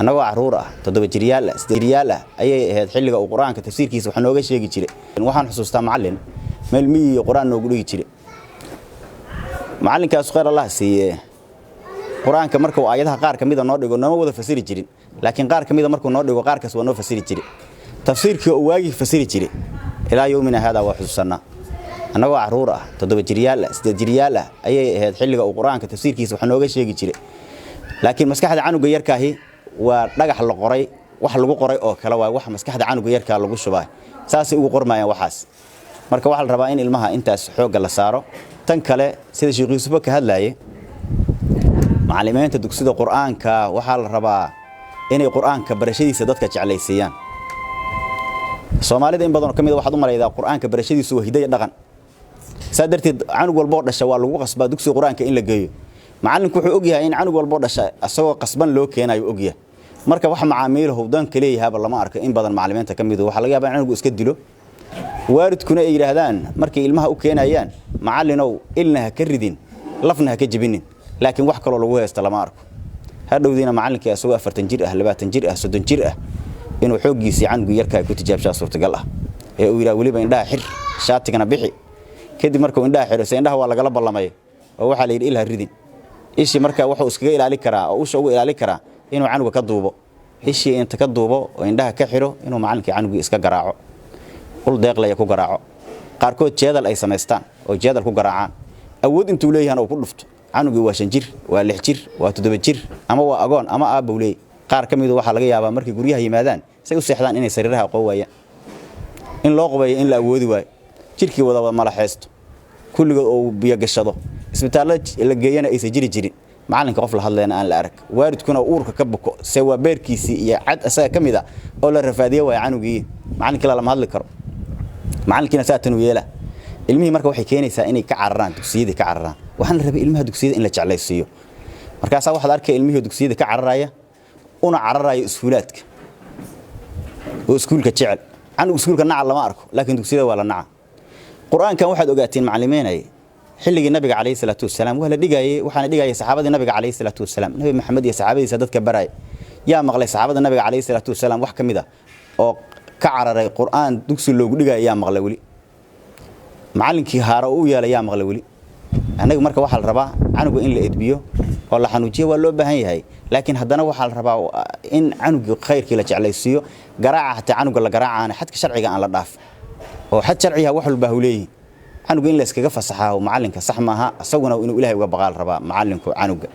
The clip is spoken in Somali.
anagoo caruur ah 7 jiryaal 8 jiryaal ayay ahayd xilliga uu quraanka tafsiirkiisa waxa nooga sheegi jiray waxaan xusuustaa macallin meel miyi quraan noogu dhigi jiray macallinkaas khayr Allah siiye quraanka markuu aayadaha qaar kamid ah noo dhigo nooma wada fasiri jirin laakiin qaar kamid ah markuu noo dhigo qaar kaas waa noo fasiri jiray tafsiirkii uu waagi fasiri jiray ilaa yoomina hada waa xusuusana anagoo caruur ah 7 jiryaal 8 jiryaal ayay ahayd xilliga uu quraanka tafsiirkiisa waxa nooga sheegi jiray laakiin maskaxda canuga yarkaahi waa dhagax la qoray wax lagu qoray oo kala waa wax maskaxda canuga yarka lagu shubay saasi ugu qormayaan waxaas marka waxa la rabaa in ilmaha intaas xoog la saaro tan kale sida Sheekh Yuusuf ka hadlayay macallimiinta dugsiga quraanka waxa la rabaa inay quraanka barashadiisa dadka jeclaysiiyaan Soomaalida in badan oo kamid ah waxaad u malaydaa quraanka barashadiisu waa hidayad dhaqan sadarteed canug walba dhashay waa lagu qasbaa dugsiga quraanka in la geeyo macallinku wuxuu og yahay in canug walba dhashay asagoo qasban loo keenayo og yahay marka wax macaamiiluhu dan kaleeyahay lama arko in badan macallimiinta kamid ah waxa laga yaabaa in canugu iska dilo waalidkuna ay yiraahdaan markay ilmaha u keenayaan macallinow ilnaha ka ridin lafnaha ka jibinin laakiin wax kale lagu heesto lama arko hadhowdiina macallinka asagoo 40 jir ah 20 jir ah 30 jir ah inuu xoogiisa canugu yarka ku tijaabshaa suurtagal ah ee uu yiraahdo waliba indhaha xir shaatigana bixi kadib markuu indhaha xiro indhaha waa laga la ballamay oo waxa la yiri ilha ridin ishi marka wuxuu iskaga ilaali karaa oo uu ilaali karaa inuu canuga ka duubo ishi inta ka duubo oo indhaha ka xiro inuu macallinka canuga iska garaaco ul deeqlaya ku garaaco qaarkood jeedal ay sameystaan oo jeedal ku garaacaan awood intuu leeyahay oo ku dhufto canuga waa 5 jir waa 6 jir waa 7 jir ama waa agoon ama aabowley qaar kamid waxa laga yaabaa markii guriyaha yimaadaan say u seexdaan inay sariiraha qowayaan in loo qabayo in la awoodi waayo jirkii wada malaxeesto kulligood oo biyo gashado isbitaalada la geeyana ay jiri jirin macallinka qof la hadlayna aan la arag waalidkuna uurka ka buko say waa beerkiisi iyo cad asaga kamid ah oo la rafaadiyo waa canugii macallinka la hadli karo macallinkina saatan u yeela ilmihi marka waxay keenaysaa inay ka cararaan dugsiyada ka cararaan waxaan rabay ilmaha dugsiyada in la jeclaysiiyo markaas waxa la arkay ilmihi dugsiyada ka cararaya una cararayo iskuulaadka oo iskuulka jecel canuga iskuulka nacal lama arko laakiin dugsiyada waa la naca quraankan waxaad ogaateen macallimiinay xilligii nabiga kaleey salaatu wasalaam wala dhigayay waxaana dhigayay saxaabada nabiga kaleey salaatu wasalaam nabi maxamed iyo saxaabadiisa dadka baray yaa maqlay saxaabada nabiga kaleey salaatu wasalaam wax kamid ah oo ka cararay quraan dugsi loogu dhigay yaa maqlay wali macallinkii haaro uu yeelay yaa maqlay wali anagu marka waxa la rabaa canuga in la edbiyo oo la xanuujiyo waa loo baahan yahay laakiin haddana waxa la rabaa in canuga khayrkii la jeclaysiiyo garaaca hatta canuga la garaacana xadka sharciga aan la dhaaf oo xad sharciga wax walba huleeyay canuga in la iskaga fasaxaa macallinka sax maaha asaguna inuu ilaahay uga baqaal rabaa macallinku canuga